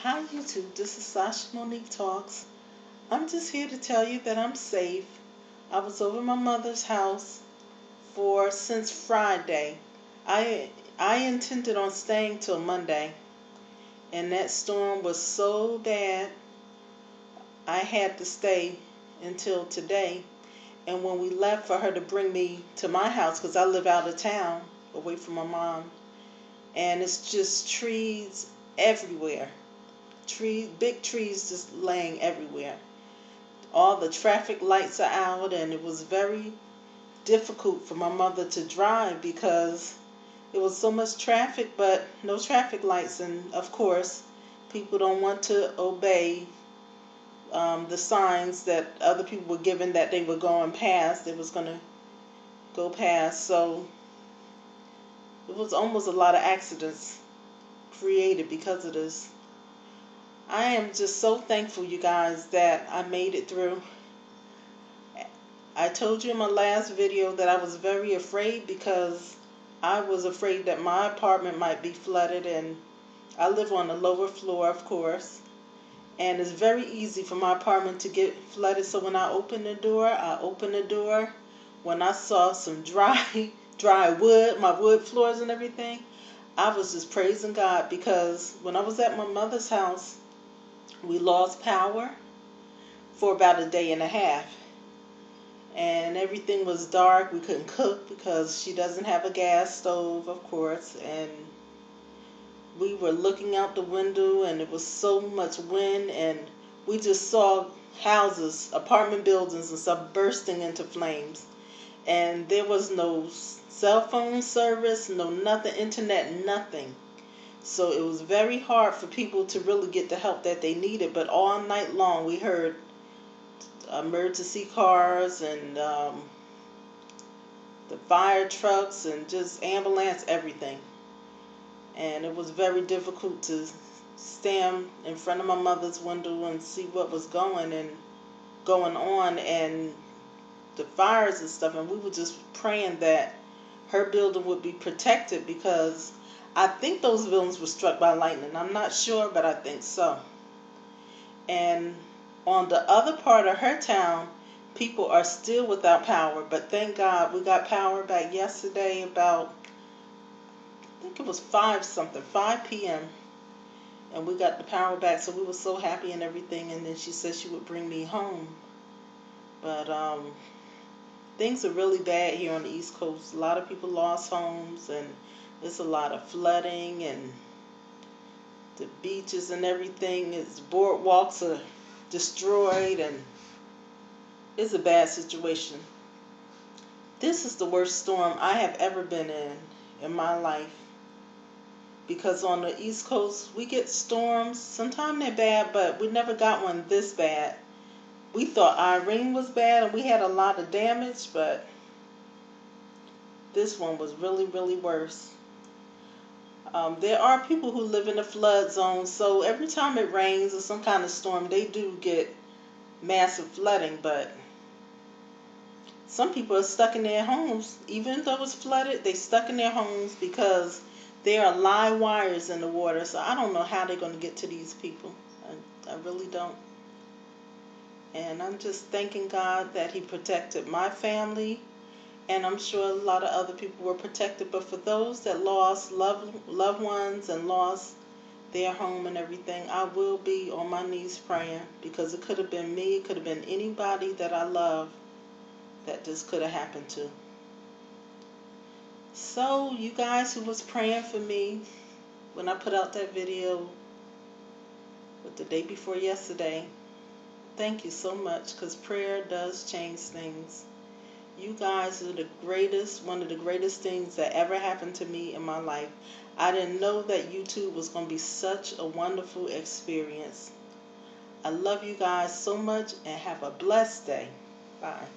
Hi YouTube, this is Sasha Monique Talks. I'm just here to tell you that I'm safe. I was over my mother's house for since Friday. I intended on staying till Monday, and that storm was so bad I had to stay until today. And when we left for her to bring me to my house, because I live out of town away from my mom, and it's just trees everywhere. Big trees just laying everywhere. All the traffic lights are out, and it was very difficult for my mother to drive because it was so much traffic, but no traffic lights. And of course, people don't want to obey the signs that other people were given that they were going past. They was going to go past. So it was almost a lot of accidents created because of this. I am just so thankful, you guys, that I made it through. I told you in my last video that I was very afraid because I was afraid that my apartment might be flooded, and I live on the lower floor, of course, and it's very easy for my apartment to get flooded. So when I opened the door. When I saw some dry wood, my wood floors and everything, I was just praising God, because when I was at my mother's house, we lost power for about a day and a half. And everything was dark. We couldn't cook because she doesn't have a gas stove, of course. And we were looking out the window, and it was so much wind, and we just saw houses, apartment buildings and stuff bursting into flames. And there was no cell phone service, no nothing, internet, nothing. So it was very hard for people to really get the help that they needed. But all night long we heard emergency cars and the fire trucks and just ambulance, everything. And it was very difficult to stand in front of my mother's window and see what was going on, and the fires and stuff. And we were just praying that her building would be protected, because I think those buildings were struck by lightning. I'm not sure, but I think so. And on the other part of her town, people are still without power. But thank God we got power back yesterday about, I think it was 5 p.m. And we got the power back, so we were so happy and everything. And then she said she would bring me home. But things are really bad here on the East Coast. A lot of people lost homes, and there's a lot of flooding, and the beaches and everything, its boardwalks are destroyed, and it's a bad situation. This is the worst storm I have ever been in my life. Because on the East Coast, we get storms. Sometimes they're bad, but we never got one this bad. We thought Irene was bad and we had a lot of damage, but this one was really, really worse. There are people who live in the flood zone, so every time it rains or some kind of storm, they do get massive flooding. But some people are stuck in their homes. Even though it's flooded, they stuck in their homes because there are live wires in the water. So I don't know how they're going to get to these people. I really don't. And I'm just thanking God that He protected my family. And I'm sure a lot of other people were protected. But for those that lost loved ones and lost their home and everything, I will be on my knees praying, because it could have been me, it could have been anybody that I love that this could have happened to. So you guys who was praying for me when I put out that video with the day before yesterday, thank you so much, because prayer does change things. You guys are the greatest, one of the greatest things that ever happened to me in my life. I didn't know that YouTube was going to be such a wonderful experience. I love you guys so much, and have a blessed day. Bye.